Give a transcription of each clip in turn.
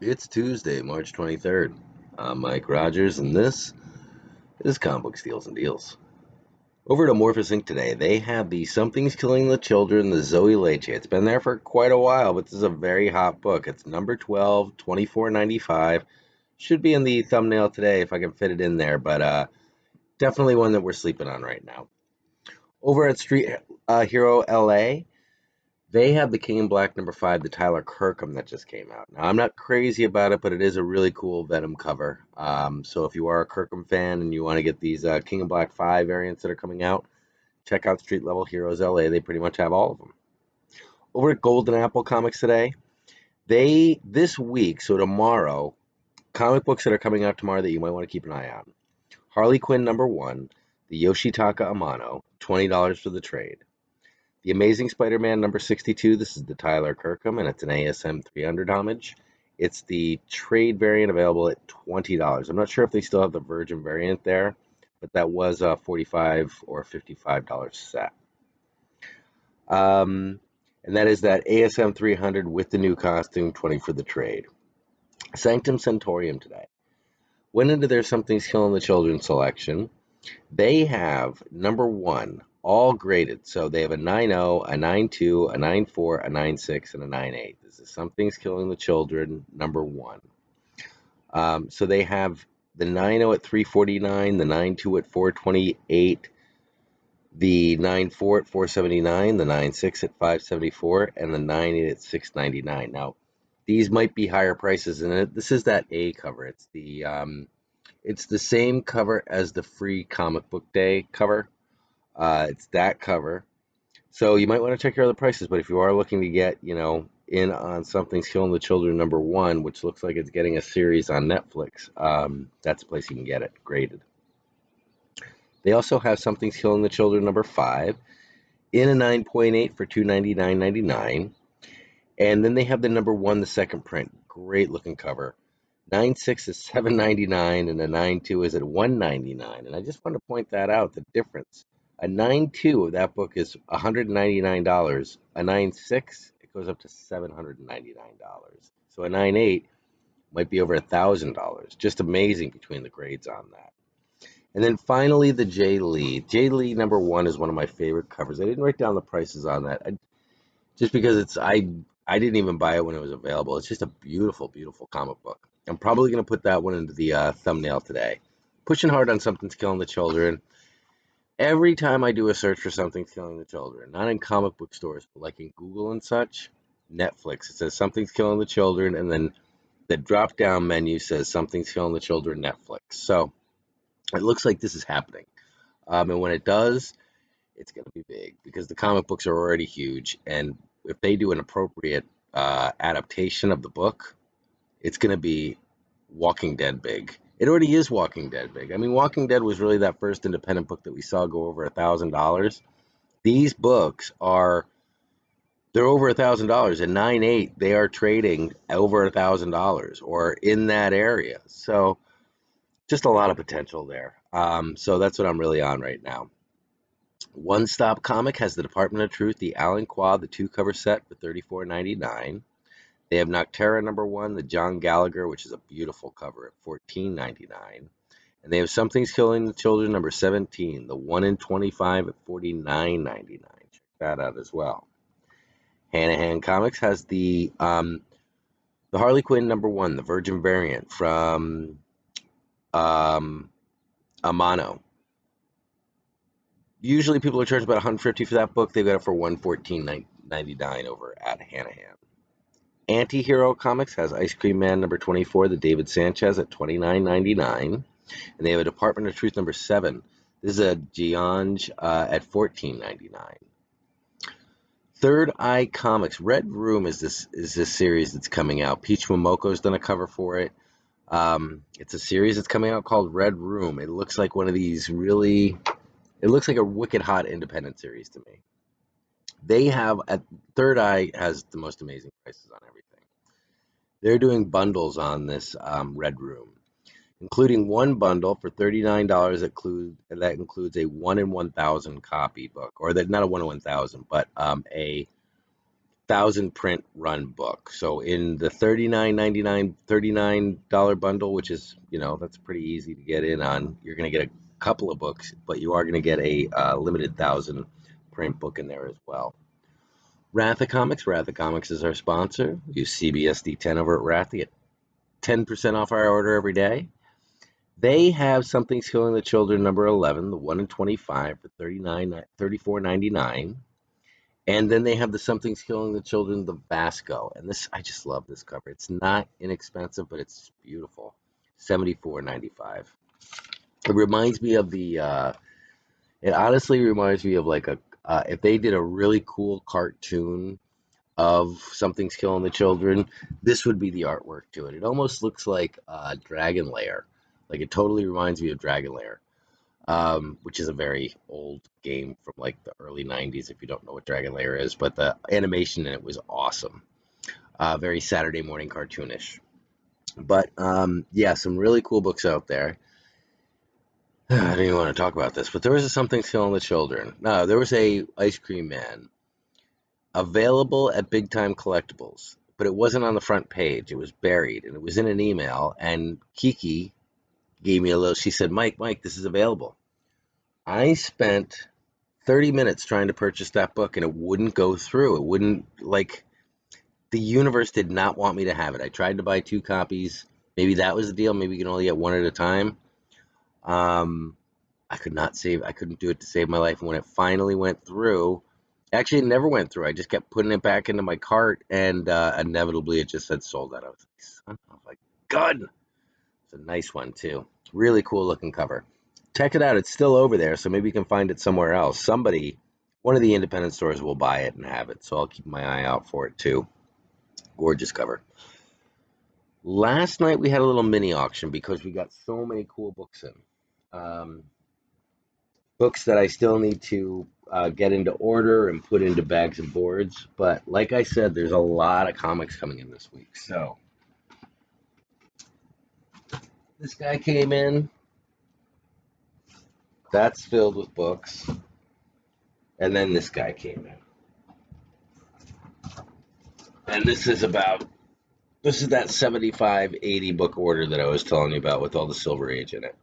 It's Tuesday, March 23rd. I'm Mike Rogers, and this is Comic Book Steals and Deals. Over at Amorphous Inc. today, they have the Something's Killing the Children, the Zoe Leche. It's been there for quite a while, but this is a very hot book. It's number 12, 24.95. Should be in the thumbnail today if I can fit it in there, but definitely one that we're sleeping on right now. Over at Street Hero LA, they have the King in Black number 5, the Tyler Kirkham that just came out. Now, I'm not crazy about it, but it is a really cool Venom cover. So if you are a Kirkham fan and you want to get these King in Black 5 variants that are coming out, check out Street Level Heroes LA. They pretty much have all of them. Over at Golden Apple Comics today, this week, so tomorrow, comic books that are coming out tomorrow that you might want to keep an eye on. Harley Quinn number 1, the Yoshitaka Amano, $20 for the trade. The Amazing Spider-Man number 62, this is the Tyler Kirkham, and it's an ASM 300 homage. It's the trade variant available at $20. I'm not sure if they still have the Virgin variant there, but that was a $45 or $55 set. And that is that ASM 300 with the new costume, 20 for the trade. Sanctum Centorium today went into their Something's Killing the Children selection. They have number 1, all graded. So they have a 9.0, a 9.2, a 9.4, a 9.6, and a 9.8. This is Something's Killing the Children, number 1. So they have the 9.0 at 349, the 9.2 at 428, the 9.4 at 479, the 9.6 at 574, and the 9.8 at 699. Now, these might be higher prices, and this is that A cover. It's the same cover as the free comic book day cover. It's that cover. So you might want to check your other prices, but if you are looking to get, in on Something's Killing the Children number 1, which looks like it's getting a series on Netflix, that's the place you can get it graded. They also have Something's Killing the Children number 5 in a 9.8 for $299.99. And then they have the number 1, the second print. Great looking cover. 9.6 is $7.99 and a 9.2 is at $199. And I just want to point that out, the difference. A 9.2 of that book is $199. A 9.6, it goes up to $799. So a 9.8 might be over $1,000. Just amazing between the grades on that. And then finally, the Jay Lee. Jay Lee number 1 is one of my favorite covers. I didn't write down the prices on that, just because I didn't even buy it when it was available. It's just a beautiful, beautiful comic book. I'm probably going to put that one into the thumbnail today. Pushing hard on Something's Killing the Children. Every time I do a search for Something's Killing the Children, not in comic book stores, but like in Google and such, Netflix, it says Something's Killing the Children, and then the drop-down menu says Something's Killing the Children Netflix. So it looks like this is happening. And when it does, it's going to be big because the comic books are already huge. And if they do an appropriate adaptation of the book, it's going to be Walking Dead big. It already is Walking Dead big. I mean, Walking Dead was really that first independent book that we saw go over $1,000. These books they're over $1,000. And 9.8, they are trading over $1,000 or in that area. So just a lot of potential there. So that's what I'm really on right now. One Stop Comic has the Department of Truth, the Alan Quad, the 2-cover set for $34.99. They have Noctera number 1, the John Gallagher, which is a beautiful cover at $14.99. And they have Something's Killing the Children number 17, the 1 in 25 at $49.99. Check that out as well. Hanahan Comics has the Harley Quinn number 1, the Virgin variant from Amano. Usually people are charged about $150 for that book. They've got it for $114.99 over at Hanahan. Anti-Hero Comics has Ice Cream Man number 24, the David Sanchez at $29.99. And they have a Department of Truth number 7. This is a Geonge at $14.99. Third Eye Comics, Red Room is this series that's coming out. Peach Momoko's done a cover for it. It's a series that's coming out called Red Room. It looks like one of these it looks like a wicked hot independent series to me. They have, Third Eye has the most amazing prices on everything. They're doing bundles on this Red Room, including one bundle for $39 that includes a 1 in 1,000 copy book, or not a 1 in 1,000, but a 1,000 print run book. So in the $39 bundle, which is, that's pretty easy to get in on, you're going to get a couple of books, but you are going to get a limited 1,000 print book in there as well. Ratha Comics. Ratha Comics is our sponsor. Use CBSD10 over at Ratha. Get 10% off our order every day. They have Something's Killing the Children number 11, the 1 in 25 for $34.99. And then they have the Something's Killing the Children, the Vasco. And this, I just love this cover. It's not inexpensive, but it's beautiful. $74.95. It reminds me of it honestly reminds me of like if they did a really cool cartoon of Something's Killing the Children, this would be the artwork to it. It almost looks like Dragon Lair. Like it totally reminds me of Dragon Lair. Which is a very old game from like the early 90s if you don't know what Dragon Lair is, but the animation in it was awesome. Very Saturday morning cartoonish. But yeah, some really cool books out there. I didn't even want to talk about this, but there was a Something's Killing the Children. No, there was a Ice Cream Man available at Big Time Collectibles, but it wasn't on the front page. It was buried, and it was in an email, and Kiki gave me she said, Mike, this is available. I spent 30 minutes trying to purchase that book, and it wouldn't go through. It wouldn't, the universe did not want me to have it. I tried to buy 2 copies. Maybe that was the deal. Maybe you can only get 1 at a time. I couldn't do it to save my life. And when it finally went through, actually it never went through. I just kept putting it back into my cart, and inevitably it just said sold out. I was like, son of a gun. It's a nice one too. Really cool looking cover. Check it out. It's still over there, so maybe you can find it somewhere else. One of the independent stores will buy it and have it, so I'll keep my eye out for it too. Gorgeous cover. Last night we had a little mini auction because we got so many cool books in. Books that I still need to get into order and put into bags and boards. But like I said, there's a lot of comics coming in this week. So this guy came in. That's filled with books. And then this guy came in. And this is that 75, 80 book order that I was telling you about with all the Silver Age in it.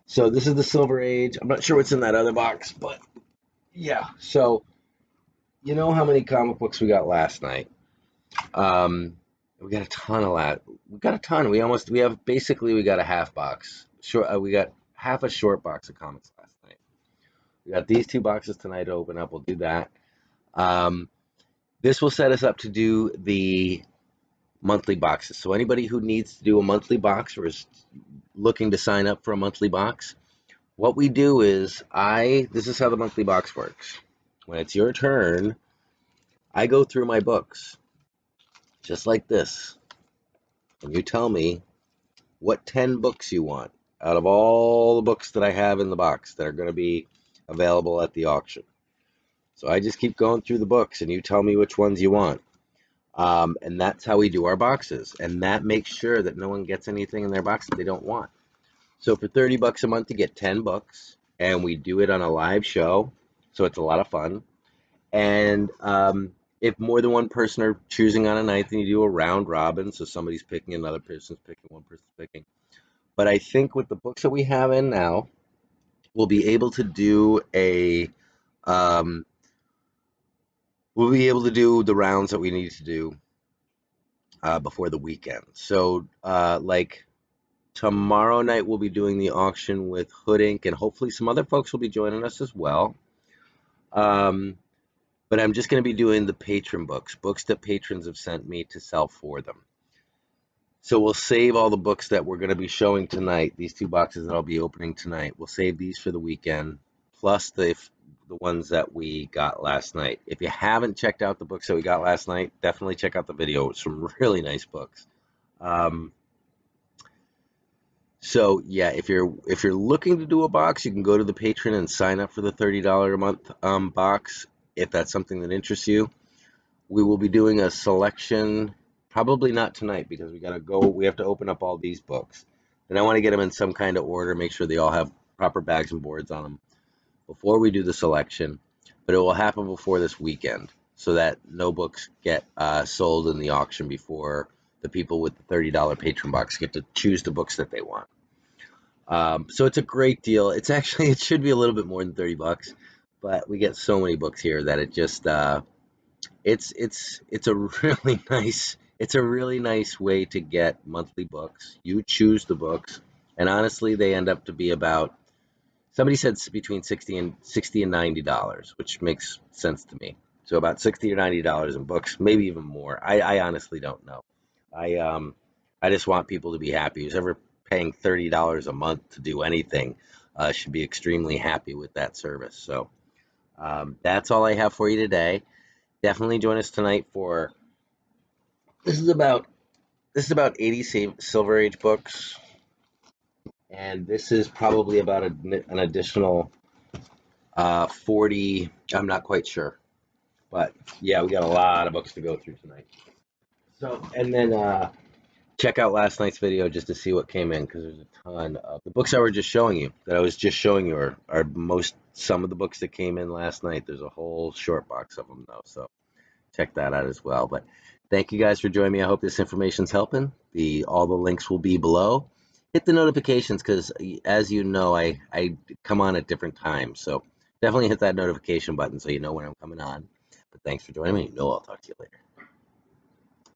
So this is the Silver Age. I'm not sure what's in that other box, but yeah. So you know how many comic books we got last night? We got a ton of We got a ton. We got a half box. We got half a short box of comics last night. We got these 2 boxes tonight to open up. We'll do that. This will set us up to do the monthly boxes. So anybody who needs to do a monthly box or is looking to sign up for a monthly box, what we do is this is how the monthly box works. When it's your turn, I go through my books just like this, and you tell me what 10 books you want out of all the books that I have in the box that are going to be available at the auction. So I just keep going through the books, and you tell me which ones you want. And that's how we do our boxes. And that makes sure that no one gets anything in their box that they don't want. So for $30 a month, you get 10 books, and we do it on a live show. So it's a lot of fun. And if more than one person are choosing on a night, then you do a round robin. So somebody's picking, another person's picking, one person's picking. But I think with the books that we have in now, we'll be able to do the rounds that we need to do before the weekend. So like tomorrow night, we'll be doing the auction with Hood Inc. and hopefully some other folks will be joining us as well. But I'm just going to be doing the patron books that patrons have sent me to sell for them. So we'll save all the books that we're going to be showing tonight, these 2 boxes that I'll be opening tonight. We'll save these for the weekend, plus the ones that we got last night. If you haven't checked out the books that we got last night, definitely check out the video. It's some really nice books. So yeah, if you're looking to do a box, you can go to the Patreon and sign up for the $30 a month box if that's something that interests you. We will be doing a selection, probably not tonight because we have to open up all these books. And I want to get them in some kind of order, make sure they all have proper bags and boards on them before we do the selection. But it will happen before this weekend. so that no books get sold in the auction before the people with the $30 patron box get to choose the books that they want. So it's a great deal. It's actually, it should be a little bit more than $30, but we get so many books here that it just it's a really nice way to get monthly books. You choose the books, and honestly, they end up to be about, somebody said between $60 and $90, which makes sense to me. So about $60 or $90 in books, maybe even more. I honestly don't know. I just want people to be happy. Who's ever paying $30 a month to do anything should be extremely happy with that service. So that's all I have for you today. Definitely join us tonight for, this is about 80 Silver Age books, and this is probably about an additional 40. I'm not quite sure, but yeah, we got a lot of books to go through tonight. So, and then check out last night's video just to see what came in, because there's a ton of the books I was just showing you are some of the books that came in last night. There's a whole short box of them though, so check that out as well. But thank you guys for joining me. I hope this information's helping. All the links will be below. Hit the notifications, because as you know, I come on at different times. So definitely hit that notification button so you know when I'm coming on. But thanks for joining me. I'll talk to you later.